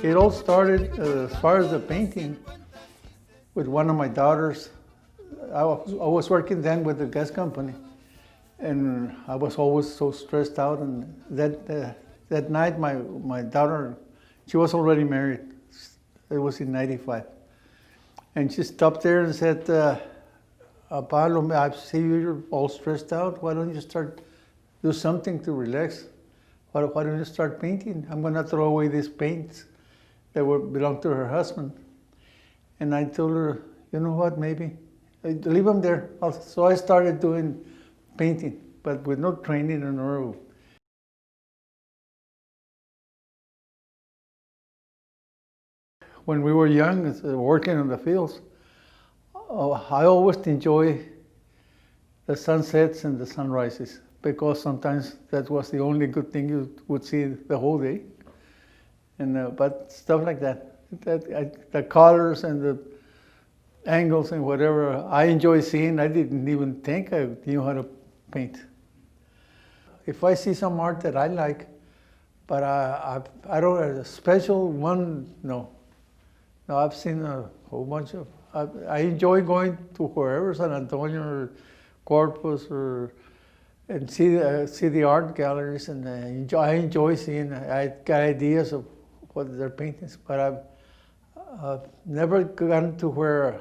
It all started, as far as the painting, with one of my daughters. I was working then with the gas company, and I was always so stressed out. And that night, my daughter, she was already married. It was in '95, and she stopped there and said, "Pablo, I see you're all stressed out. Why don't you do something to relax? Why don't you start painting? I'm gonna throw away these paints that belong to her husband." And I told her, you know what, maybe leave them there. So I started doing painting, but with no training or no. When we were young, working in the fields, I always enjoy the sunsets and the sunrises, because sometimes that was the only good thing you would see the whole day. And but stuff like that, the colors and the angles and whatever, I enjoy seeing. I didn't even think I knew how to paint. If I see some art that I like, but I don't have a special one, no. No, I've seen a whole bunch of, I enjoy going to wherever, San Antonio or Corpus, and see the art galleries, and I enjoy seeing. I got ideas of what they're painting, but I've never gotten to where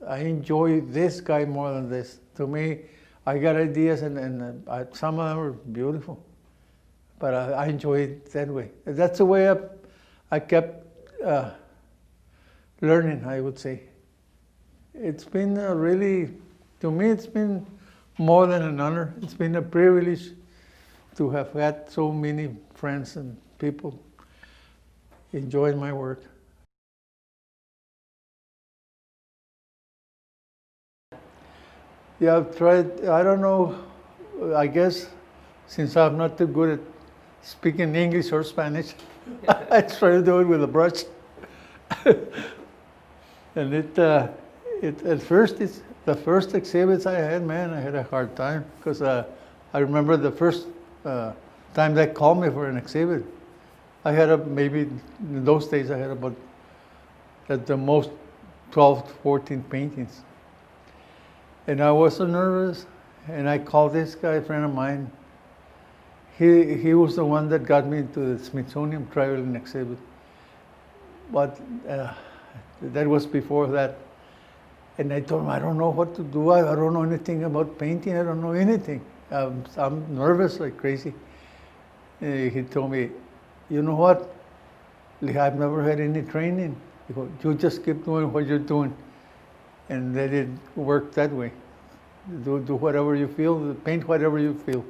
I enjoy this guy more than this. To me, I got ideas, and some of them are beautiful, but I enjoy it that way. That's the way I kept learning, I would say. It's been really, to me, it's been more than an honor. It's been a privilege to have had so many friends and people enjoying my work. Yeah, I've tried, I don't know, I guess since I'm not too good at speaking English or Spanish, I try to do it with a brush. And at first, the first exhibits I had, man, I had a hard time, because I remember the first time they called me for an exhibit. I had maybe in those days I had about at the most 12 to 14 paintings. And I was so nervous, and I called this guy, a friend of mine. He was the one that got me into the Smithsonian Traveling Exhibit. But that was before that. And I told him, I don't know what to do. I don't know anything about painting. I don't know anything. I'm nervous like crazy. He told me, you know what? I've never had any training. You just keep doing what you're doing. And let it work that way. Do whatever you feel, paint whatever you feel.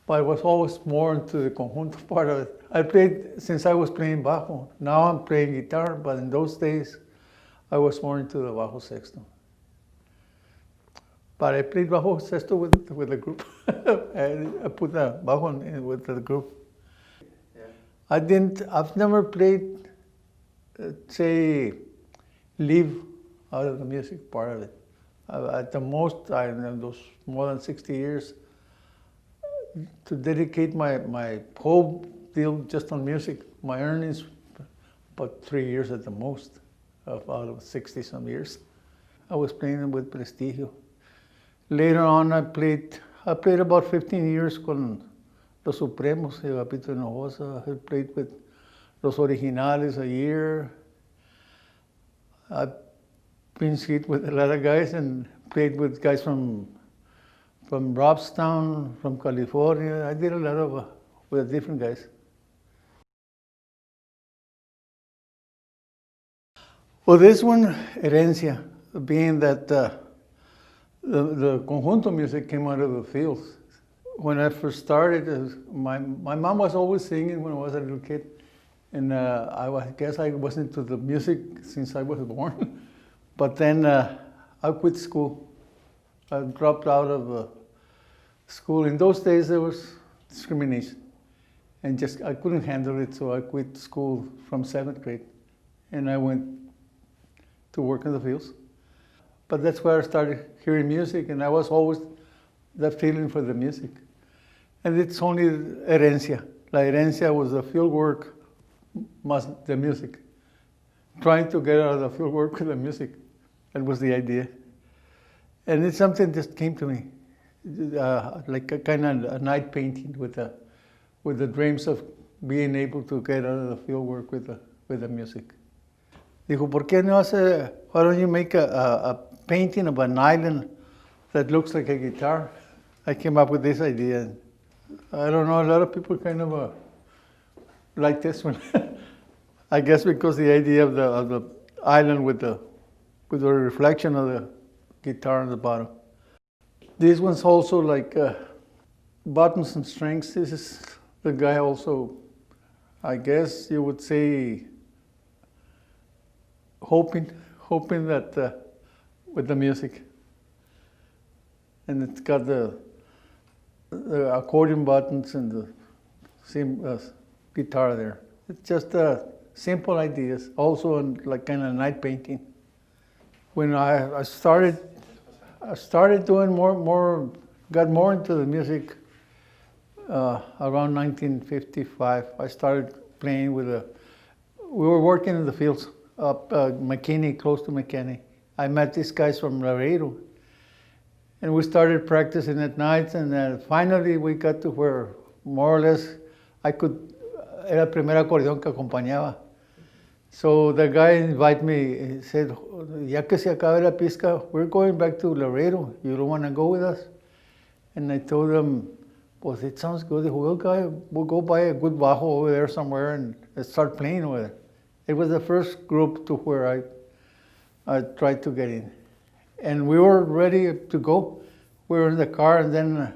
But I was always more into the conjunto part of it. I played, since I was playing bajo. Now I'm playing guitar, but in those days, I was more into the bajo sexto. But I played bajo sexto with the group. I put the bajo in with the group. Yeah. I've never played, say, leave out of the music part of it. At the most, in those more than 60 years, to dedicate my whole deal just on music, my earnings, about 3 years at the most, out of 60-some years. I was playing with Prestigio. Later on, I played about 15 years con Los Supremos, Agapito Hinojosa. I played with Los Originales a year. I've been hit with a lot of guys and played with guys from Robstown, from California. I did a lot with different guys. Well, this one, Herencia, being that the conjunto music came out of the fields. When I first started, my mom was always singing when I was a little kid. And I guess I was into the music since I was born. But then I quit school. I dropped out of school. In those days, there was discrimination. And I couldn't handle it, so I quit school from 7th grade. And I went to work in the fields. But that's where I started hearing music, and I was always that feeling for the music. And it's only herencia. La herencia was the field work, más the music. Trying to get out of the field work with the music. That was the idea. And it's something just came to me, like a kind of a night painting with the dreams of being able to get out of the field work with the music. Dijo, ¿por qué no hace, why don't you make a painting of an island that looks like a guitar? I came up with this idea. I don't know, a lot of people kind of like this one. I guess because the idea of the island with the reflection of the guitar on the bottom. This one's also like buttons and strings. This is the guy also, I guess you would say, hoping that with the music. And it's got the accordion buttons and the same guitar there. It's just simple ideas, also in like kind of night painting. When I started doing got more into the music around 1955. I started playing we were working in the fields up McKinney, close to McKinney. I met these guys from Laredo, and we started practicing at night, and then finally we got to where more or less era el primer acordeón que acompañaba. So the guy invited me, he said, ya que se acabe la pizca, we're going back to Laredo. You don't want to go with us? And I told him, pues it sounds good. We'll go buy a good bajo over there somewhere and start playing over there. It was the first group to where I tried to get in. And we were ready to go. We were in the car, and then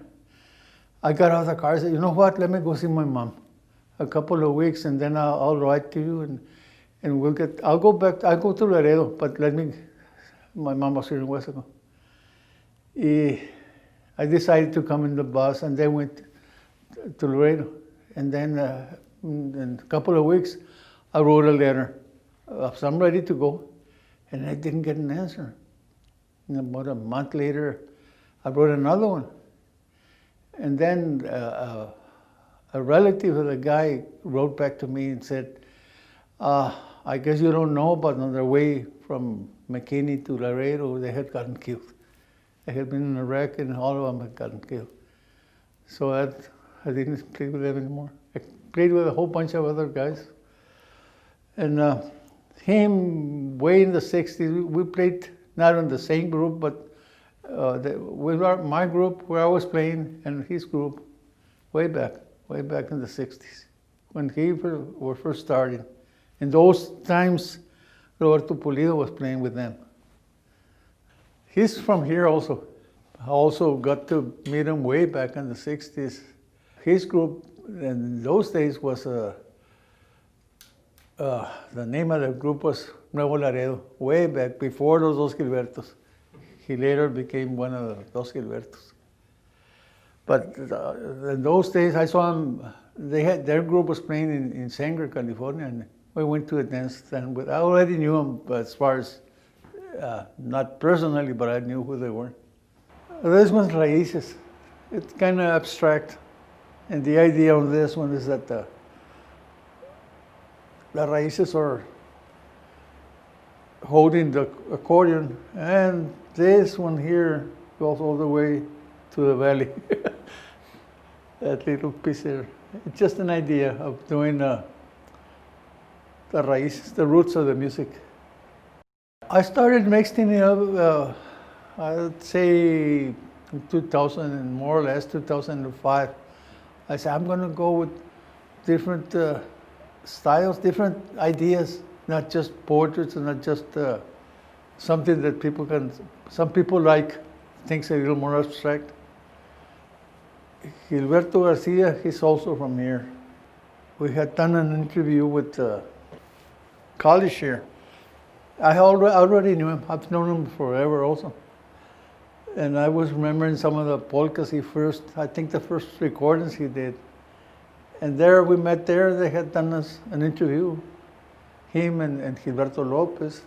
I got out of the car and said, you know what, let me go see my mom. A couple of weeks, and then I'll write to you, and I'll go to Laredo, but my mom was here in Huesaco. I decided to come in the bus, and then went to Laredo. And then in a couple of weeks, I wrote a letter. So I'm ready to go, and I didn't get an answer. And about a month later, I wrote another one. And then a relative of the guy wrote back to me and said, I guess you don't know, but on their way from McKinney to Laredo, they had gotten killed. They had been in a wreck, and all of them had gotten killed. So I didn't play with them anymore. I played with a whole bunch of other guys. And him, way in the 60s, we played not in the same group, but with my group where I was playing, and his group, way back in the 60s, when he were first starting. In those times, Roberto Pulido was playing with them. He's from here also. I also got to meet him way back in the 60s. His group in those days was, the name of the group was Nuevo Laredo, way back before those Dos Gilbertos. He later became one of the Dos Gilbertos. But in those days, I saw him, their group was playing in Sanger, California, and we went to a dance stand. I already knew them as far as, not personally, but I knew who they were. This one's Raíces. It's kind of abstract. And the idea of this one is that the Raíces are holding the accordion, and this one here goes all the way to the valley. That little piece there. It's just an idea of doing the raíces, the roots of the music. I started mixing it up, I'd say in 2000, and more or less 2005. I said, I'm going to go with different styles, different ideas, not just portraits and not just something that some people like things a little more abstract. Gilberto Garcia, he's also from here. We had done an interview with college here. I already knew him. I've known him forever also. And I was remembering some of the polkas I think the first recordings he did. And there we met there, they had done us an interview. Him and Gilberto Lopez,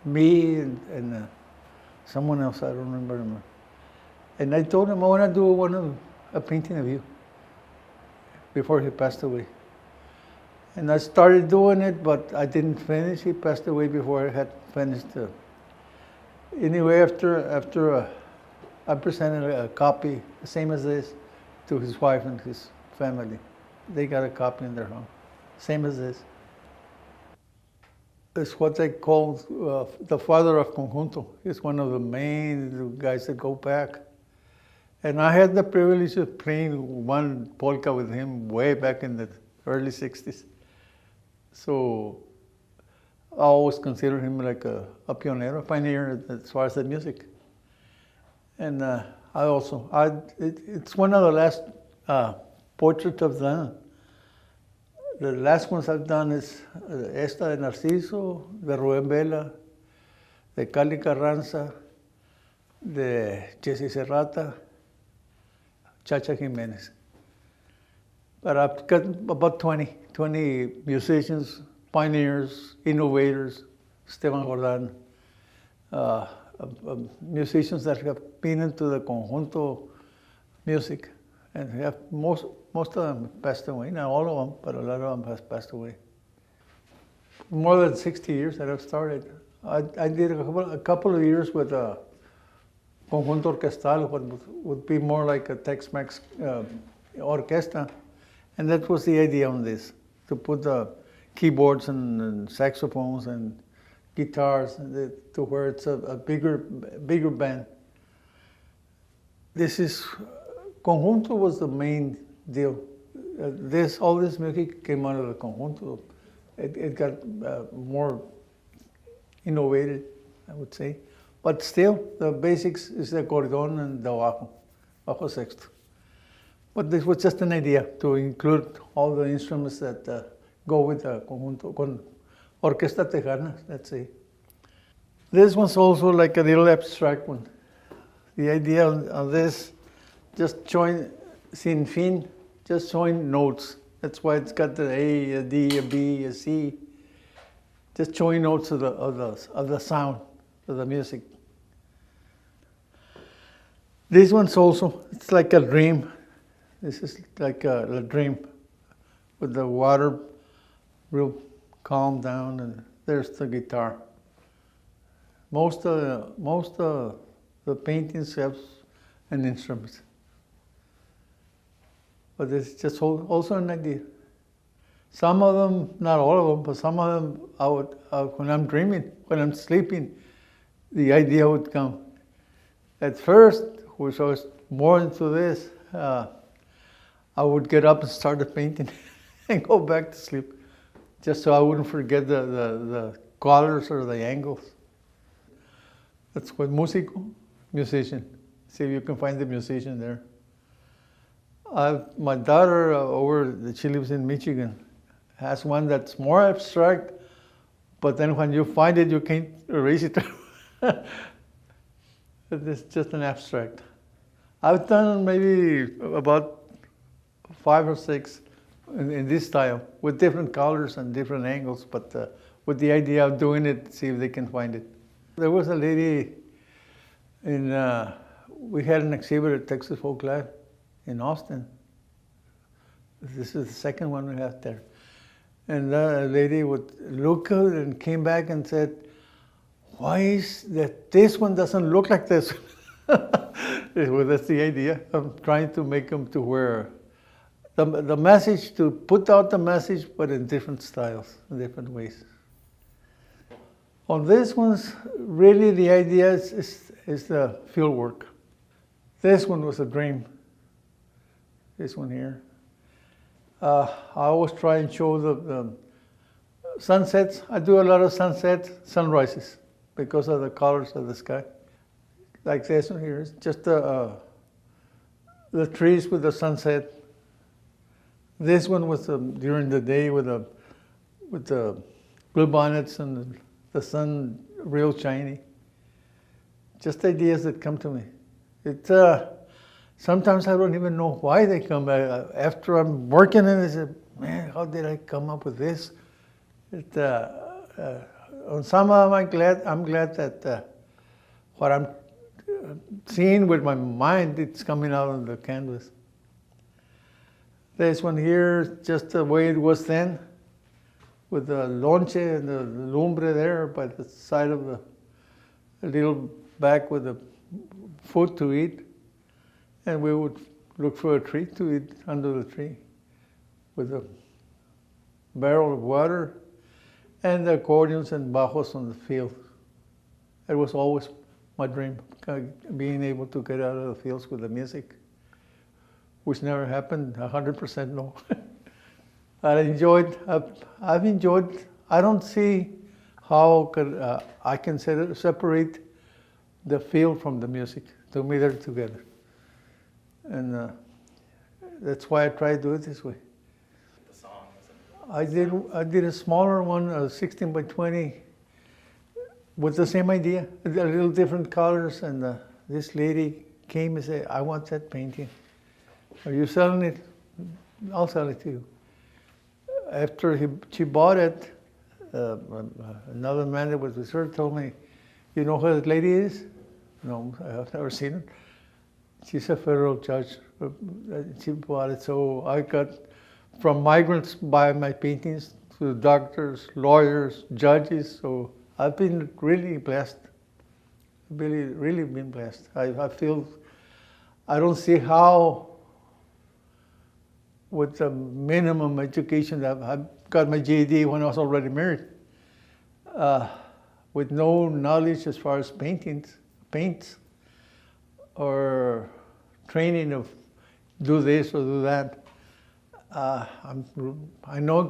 me and someone else, I don't remember him. And I told him I want to do a painting of you before he passed away. And I started doing it, but I didn't finish. He passed away before I had finished. Anyway, after I presented a copy, the same as this, to his wife and his family. They got a copy in their home, same as this. It's what they call the father of conjunto. He's one of the main guys that go back. And I had the privilege of playing one polka with him way back in the early 60s. So I always consider him like a pioneer, a pioneer as far as the music. And it's one of the last portraits I've done. The last ones I've done is esta de Narciso, de Rubén Vela, de Cali Carranza, de Jesse Serrata, Chacha Jimenez. But I've got about 20 musicians, pioneers, innovators, Esteban Jordan, musicians that have been into the conjunto music, and have most of them passed away. Not all of them, but a lot of them has passed away. More than 60 years that I've started. I did a couple of years with a conjunto orquestal, what would be more like a Tex-Mex orchestra, and that was the idea on this, to put the keyboards and saxophones and guitars to where it's a bigger band. Conjunto was the main deal. All this music came out of the conjunto. It got more innovated, I would say. But still, the basics is the acordeon and the bajo sexto. But this was just an idea to include all the instruments that go with the conjunto, con Orquesta Tejana, let's say. This one's also like a little abstract one. The idea of this, just showing sin fin, just showing notes. That's why it's got the A, a D, a B, a C. Just showing notes of the sound of the music. This one's also, it's like a dream. This is like a dream with the water real calm down, and there's the guitar. Most of the paintings have an instrument. But it's just also an idea. Some of them, not all of them, but some of them, when I'm dreaming, when I'm sleeping, the idea would come. At first, which I was more into this, I would get up and start the painting and go back to sleep, just so I wouldn't forget the colors or the angles. That's what músico, musician. See if you can find the musician there. My daughter she lives in Michigan, has one that's more abstract, but then when you find it, you can't erase it. It's just an abstract. I've done maybe about 5 or 6 in this style, with different colors and different angles, but with the idea of doing it, see if they can find it. There was a lady we had an exhibit at Texas Folk Lab in Austin. This is the second one we have there. And the lady would look at it and came back and said, why is that this one doesn't look like this? Well, that's the idea. I'm trying to make them to where the message, to put out the message, but in different styles, in different ways. On this one's, really the idea is the field work. This one was a dream. This one here. I always try and show the sunsets. I do a lot of sunsets, sunrises, because of the colors of the sky. Like this one here, it's just the trees with the sunset. This one was during the day with the blue bonnets and the sun real shiny. Just ideas that come to me. Sometimes I don't even know why they come. After I'm working in it, I say, man, how did I come up with this? On some of them, I'm glad that what I'm seeing with my mind, it's coming out on the canvas. This one here, just the way it was then, with the lonche and the lumbre there by the side of the little bag with the food to eat. And we would look for a tree to eat under the tree with a barrel of water and the accordions and bajos on the field. It was always my dream, being able to get out of the fields with the music, which never happened, 100% no. I've enjoyed, I don't see how I can separate the field from the music. To me, they're together. And that's why I try to do it this way. The song, I did a smaller one, 16 by 20, with the same idea, a little different colors. And this lady came and said, "I want that painting. Are you selling it? I'll sell it to you." After she bought it, another man that was with her told me, "You know who that lady is?" "No, I've never seen her." "She's a federal judge. She bought it." So I got from migrants buy my paintings to doctors, lawyers, judges. So I've been really blessed. Really been blessed. I feel, I don't see how, with the minimum education that I got my GED when I was already married, with no knowledge as far as paints, or training of do this or do that. I know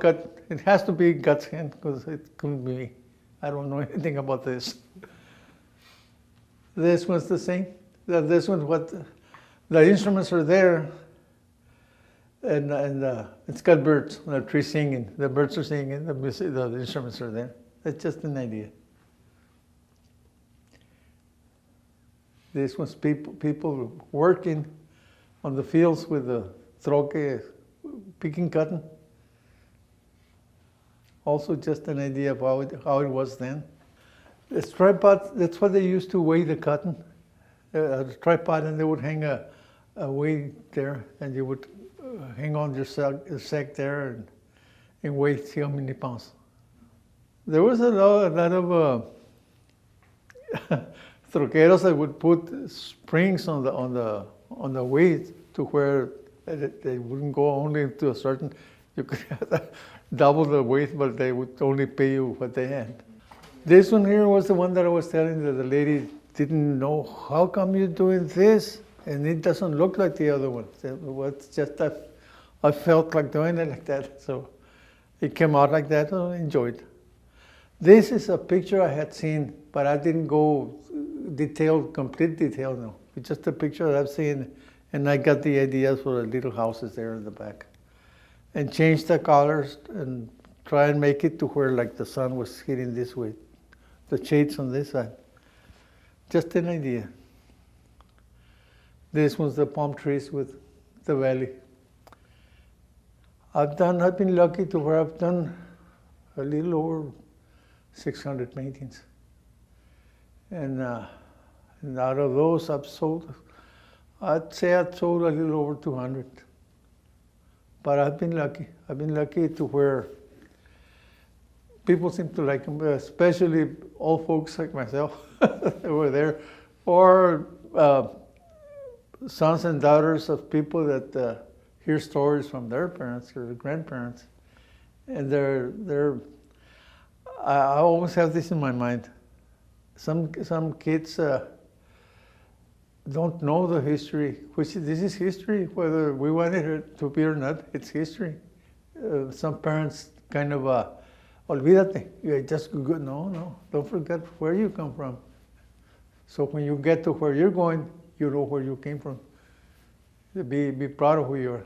it has to be God's hand, because it couldn't be me. I don't know anything about this. This one's the same. This one's what the instruments are there, and it's got birds, the tree singing. The birds are singing. The instruments are there. It's just an idea. This one's people working on the fields with the troque, picking cotton. Also just an idea of how it was then. This tripod, that's what they used to weigh the cotton. A tripod, and they would hang a weight there, and you would hang on your sack there and weigh, see how many pounds. There was a lot of troqueros that would put springs on the weight to where they wouldn't go only to a certain. You could have double the weight, but they would only pay you what they had. This one here was the one that I was telling that the lady didn't know, how come you're doing this and it doesn't look like the other one. It was just that I felt like doing it like that, so it came out like that, and I enjoyed. This is a picture I had seen, but I didn't go complete detail, no. It's just a picture that I've seen, and I got the ideas for the little houses there in the back. And change the colors and try and make it to where like the sun was hitting this way, the shades on this side. Just an idea. This was the palm trees with the valley. I've been lucky to where I've done a little over 600 paintings. And out of those I'd say I've sold a little over 200. But I've been lucky. I've been lucky to where people seem to like them, especially old folks like myself that were there, or sons and daughters of people that hear stories from their parents or their grandparents. And I always have this in my mind. Some kids don't know the history, which this is history, whether we want it to be or not, it's history. Some parents kind of, olvídate, you just go, no, don't forget where you come from. So when you get to where you're going, you know where you came from. Be proud of who you are.